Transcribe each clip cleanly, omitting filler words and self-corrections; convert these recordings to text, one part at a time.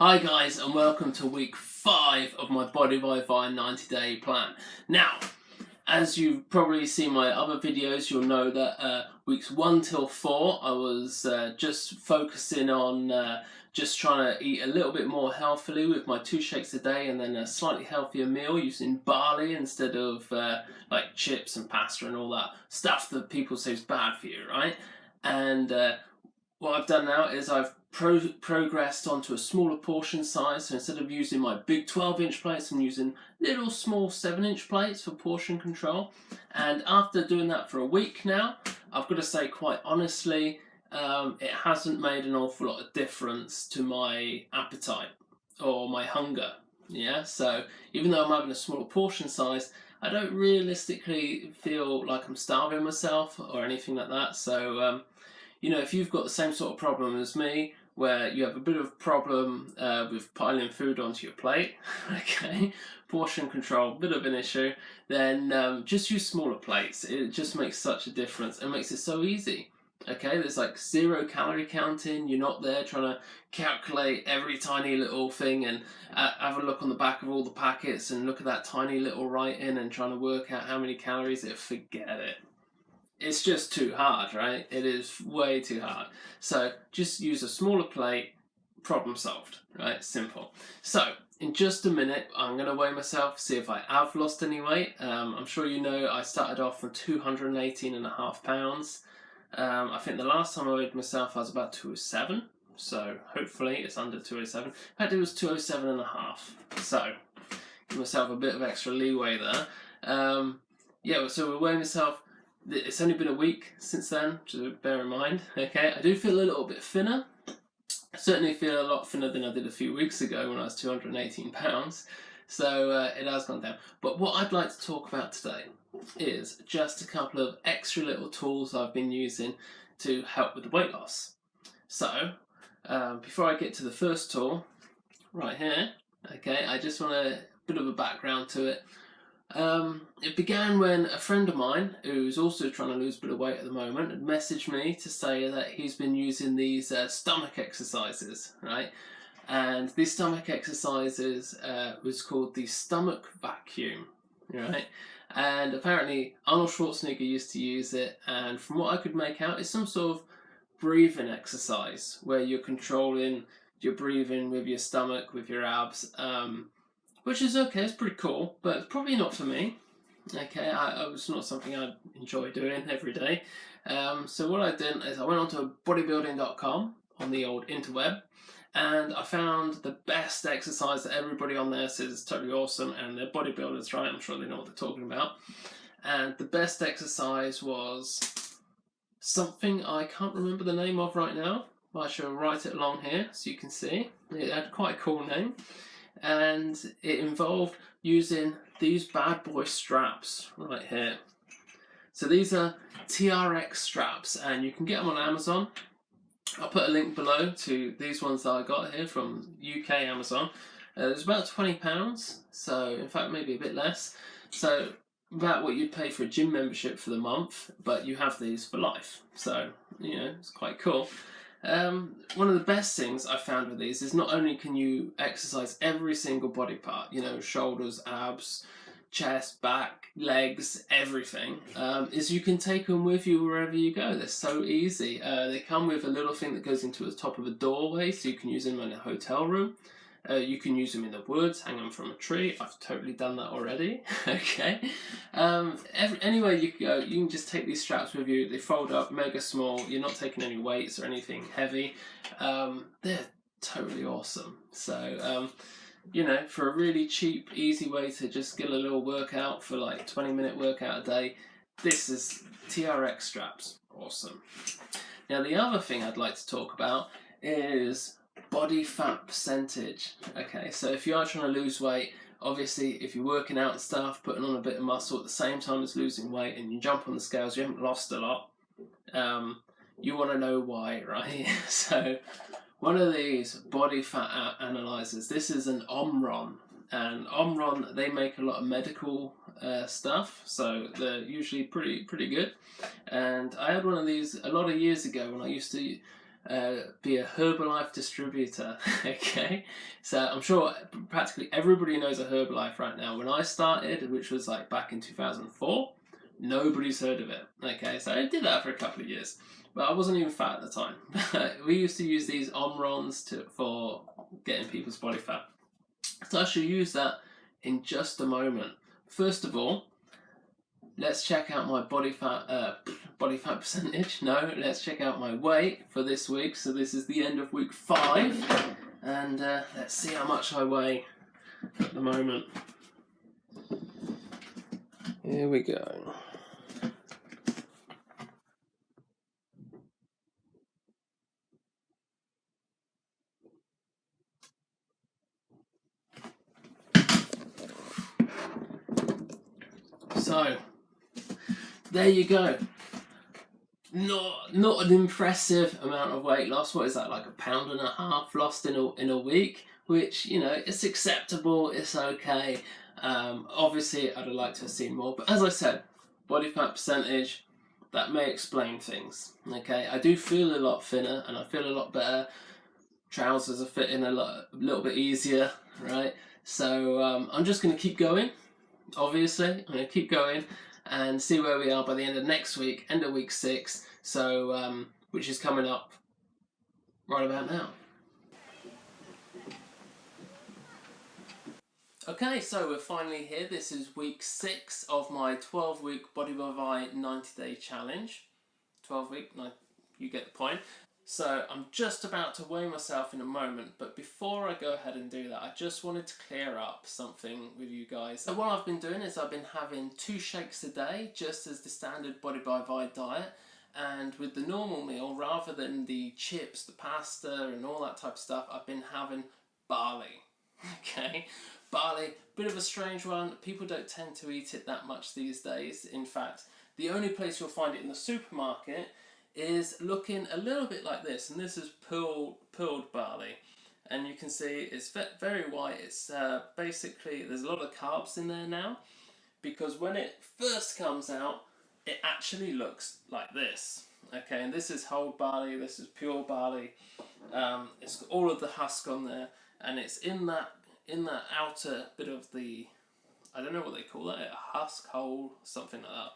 Hi guys, and welcome to week 5 of my Body by Vine 90-day plan. Now, as you've probably seen my other videos, you'll know that weeks 1 till 4 I was just focusing on just trying to eat a little bit more healthily with my 2 shakes a day and then a slightly healthier meal using barley instead of like chips and pasta and all that stuff that people say is bad for you, right? And what I've done now is I've progressed onto a smaller portion size, so instead of using my big 12-inch plates, I'm using little small 7-inch plates for portion control. And after doing that for a week now, I've got to say quite honestly, it hasn't made an awful lot of difference to my appetite or my hunger. Yeah, so even though I'm having a smaller portion size, I don't realistically feel like I'm starving myself or anything like that. So you know, if you've got the same sort of problem as me, where you have a bit of problem with piling food onto your plate, okay, portion control, bit of an issue, then just use smaller plates. It just makes such a difference and makes it so easy. Okay, there's like 0 calorie counting. You're not there trying to calculate every tiny little thing and have a look on the back of all the packets and look at that tiny little write-in and trying to work out how many calories. Forget it. It's just too hard, right? It is way too hard. So just use a smaller plate, problem solved, right? Simple. So in just a minute, I'm going to weigh myself, see if I have lost any weight. I'm sure you know I started off from 218.5 pounds. I think the last time I weighed myself I was about 207. So hopefully it's under 207. In fact, it was 207.5. So give myself a bit of extra leeway there. Yeah, so we're weighing myself. It's only been a week since then, to bear in mind. Okay, I do feel a little bit thinner. I certainly feel a lot thinner than I did a few weeks ago when I was 218 pounds. So it has gone down. But what I'd like to talk about today is just a couple of extra little tools I've been using to help with the weight loss. So before I get to the first tool, right here, okay, I just want a bit of a background to it. It began when a friend of mine, who's also trying to lose a bit of weight at the moment, had messaged me to say that he's been using these stomach exercises, right? And these stomach exercises was called the stomach vacuum, right? And apparently Arnold Schwarzenegger used to use it, and from what I could make out, it's some sort of breathing exercise where you're controlling your breathing with your stomach, with your abs. Which is okay, it's pretty cool, but it's probably not for me. Okay, it's not something I enjoy doing every day. So what I did is I went onto bodybuilding.com on the old interweb, and I found the best exercise that everybody on there says is totally awesome, and they're bodybuilders, right? I'm sure they know what they're talking about. And the best exercise was something I can't remember the name of right now, but I shall write it along here so you can see. It had quite a cool name. And it involved using these bad boy straps right here. So these are TRX straps, and you can get them on Amazon. I'll put a link below to these ones that I got here from UK Amazon. There's about £20, so in fact maybe a bit less. So about what you'd pay for a gym membership for the month, but you have these for life. So, you know, it's quite cool. One of the best things I found with these is not only can you exercise every single body part, you know, shoulders, abs, chest, back, legs, everything, is you can take them with you wherever you go. They're so easy. They come with a little thing that goes into the top of a doorway, so you can use them in a hotel room. You can use them in the woods, hang them from a tree. I've totally done that already. Okay. Anywhere you go, you can just take these straps with you. They fold up, mega small. You're not taking any weights or anything heavy. They're totally awesome. So, you know, for a really cheap, easy way to just get a little workout for like 20-minute workout a day, this is TRX straps. Awesome. Now, the other thing I'd like to talk about is body fat percentage. Okay, so if you are trying to lose weight, obviously if you're working out and stuff, putting on a bit of muscle at the same time as losing weight, and you jump on the scales, you haven't lost a lot, you want to know why, right? So one of these body fat analyzers, this is an Omron, and Omron, they make a lot of medical stuff, so they're usually pretty good. And I had one of these a lot of years ago when I used to be a Herbalife distributor. Okay, so I'm sure practically everybody knows a Herbalife right now. When I started, which was like back in 2004, nobody's heard of it. Okay, so I did that for a couple of years, but I wasn't even fat at the time. We used to use these Omrons for getting people's body fat. So I shall use that in just a moment. First of all, let's check out my body fat percentage. No, let's check out my weight for this week. So this is the end of week 5, and let's see how much I weigh at the moment. Here we go. So there you go. Not an impressive amount of weight loss. What is that, like 1.5 pounds lost in a week? Which, you know, it's acceptable. It's okay. Obviously, I'd have liked to have seen more, but as I said, body fat percentage, that may explain things. Okay, I do feel a lot thinner and I feel a lot better. Trousers are fitting a little bit easier, right? So I'm just going to keep going. Obviously, I'm going to keep going and see where we are by the end of next week, end of week 6, so which is coming up right about now. Okay, so we're finally here. This is week 6 of my 12-week Body by Vi 90-day challenge. 12-week, you get the point. So I'm just about to weigh myself in a moment, but before I go ahead and do that, I just wanted to clear up something with you guys. So what I've been doing is I've been having 2 shakes a day, just as the standard Body by Vi diet, and with the normal meal, rather than the chips, the pasta and all that type of stuff, I've been having barley. Okay, barley, bit of a strange one. People don't tend to eat it that much these days. In fact, the only place you'll find it in the supermarket is looking a little bit like this, and this is pulled barley, and you can see it's very white. It's basically, there's a lot of carbs in there now, because when it first comes out, it actually looks like this. Okay, and this is whole barley, this is pure barley. It's got all of the husk on there, and it's in that outer bit of the, I don't know what they call that, a husk, hole, something like that.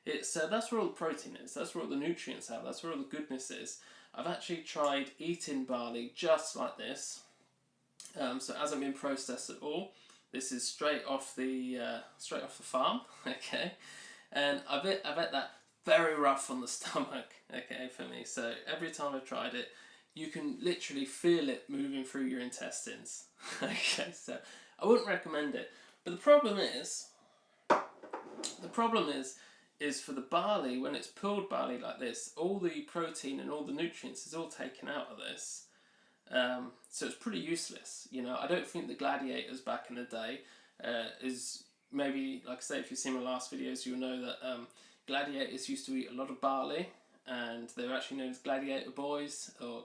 It's that's where all the protein is, that's where all the nutrients are, that's where all the goodness is. I've actually tried eating barley just like this, so it hasn't been processed at all. This is straight off the farm, okay, and I bet that very rough on the stomach, okay, for me. So every time I've tried it, you can literally feel it moving through your intestines. Okay, so I wouldn't recommend it. But the problem is for the barley, when it's pulled barley like this, all the protein and all the nutrients is all taken out of this. So it's pretty useless. You know, I don't think the gladiators back in the day is, maybe, like I say, if you've seen my last videos, you'll know that gladiators used to eat a lot of barley, and they were actually known as gladiator boys, or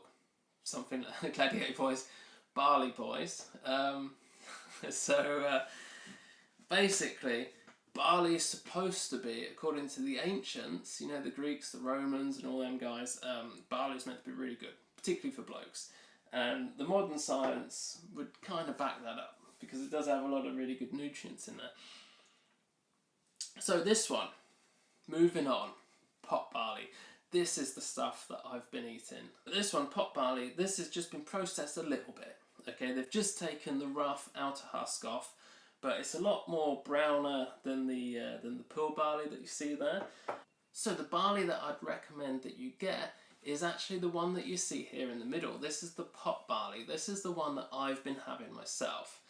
something like gladiator boys, barley boys. Basically, barley is supposed to be, according to the ancients, you know, the Greeks, the Romans and all them guys, barley is meant to be really good, particularly for blokes. And the modern science would kind of back that up, because it does have a lot of really good nutrients in there. So this one, moving on, pot barley. This is the stuff that I've been eating. This one, pot barley, this has just been processed a little bit. Okay, they've just taken the rough outer husk off, but it's a lot more browner than the pull barley that you see there. So the barley that I'd recommend that you get is actually the one that you see here in the middle. This is the pot barley. This is the one that I've been having myself.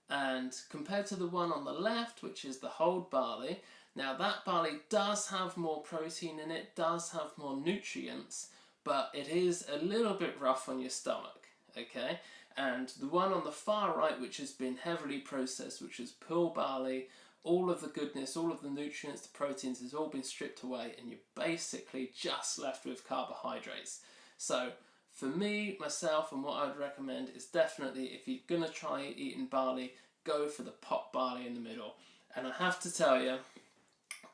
And compared to the one on the left, which is the whole barley, now that barley does have more protein in it, does have more nutrients, but it is a little bit rough on your stomach, okay? And the one on the far right, which has been heavily processed, which is pull barley, all of the goodness, all of the nutrients, the proteins has all been stripped away, and you're basically just left with carbohydrates. So for me, myself, and what I'd recommend is definitely, if you're going to try eating barley, go for the pot barley in the middle. And I have to tell you,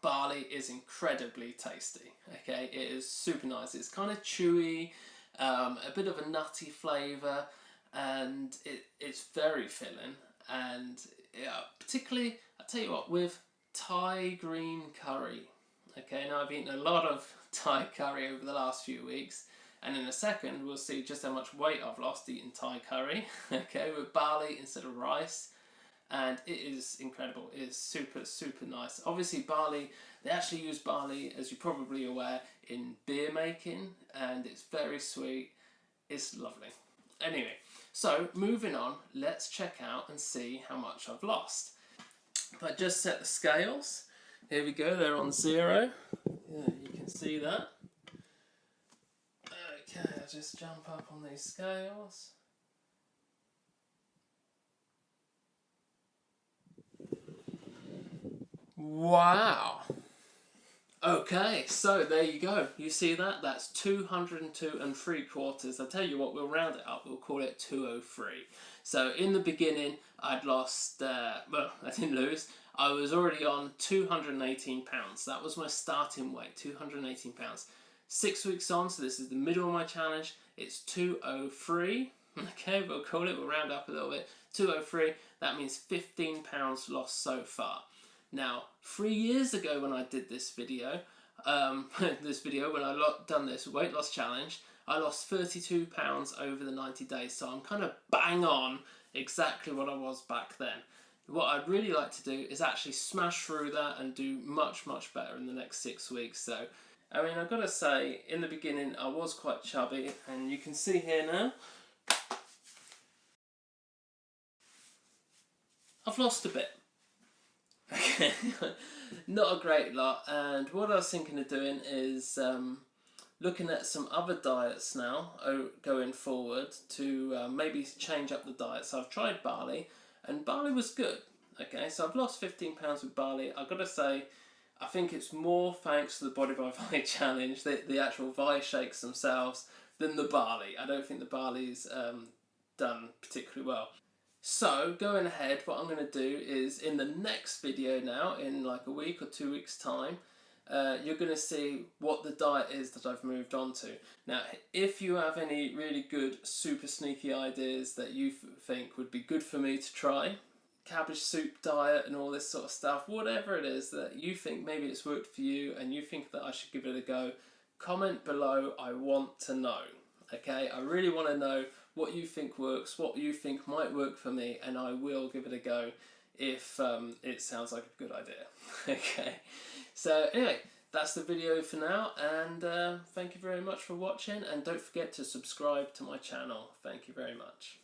barley is incredibly tasty, okay? It is super nice. It's kind of chewy. A bit of a nutty flavour, and it's very filling. And yeah, particularly, I tell you what, with Thai green curry. Okay, now I've eaten a lot of Thai curry over the last few weeks, and in a second we'll see just how much weight I've lost eating Thai curry. Okay, with barley instead of rice. And it is incredible. It is super, super nice. Obviously barley, they actually use barley, as you're probably aware, in beer making, and it's very sweet. It's lovely. Anyway, so moving on, let's check out and see how much I've lost. If I just set the scales, here we go, they're on 0. Yeah, you can see that. Okay, I'll just jump up on these scales. Wow. Okay, so there you go. You see that? That's 202 3/4. I'll tell you what, we'll round it up. We'll call it 203. So in the beginning, I'd lost, well, I didn't lose. I was already on 218 pounds. That was my starting weight, 218 pounds. 6 weeks on, so this is the middle of my challenge. It's 203. Okay, we'll call it, we'll round up a little bit. 203, that means 15 pounds lost so far. Now, 3 years ago when I did this video, when I done this weight loss challenge, I lost 32 pounds over the 90 days. So I'm kind of bang on exactly what I was back then. What I'd really like to do is actually smash through that and do much, much better in the next 6 weeks. So, I mean, I've got to say, in the beginning, I was quite chubby, and you can see here now, I've lost a bit. Okay, not a great lot, and what I was thinking of doing is looking at some other diets now going forward to maybe change up the diet. So I've tried barley, and barley was good. Okay, so I've lost 15 pounds with barley. I've got to say, I think it's more thanks to the Body by Vi challenge, the actual Vi shakes themselves, than the barley. I don't think the barley's done particularly well. So, going ahead, what I'm going to do is, in the next video now, in like a week or 2 weeks' time, you're going to see what the diet is that I've moved on to. Now, if you have any really good, super sneaky ideas that you think would be good for me to try, cabbage soup diet and all this sort of stuff, whatever it is that you think maybe it's worked for you and you think that I should give it a go, comment below. I want to know. Okay, I really want to know what you think works, what you think might work for me, and I will give it a go if it sounds like a good idea. Okay, so anyway, that's the video for now, and thank you very much for watching, and don't forget to subscribe to my channel. Thank you very much.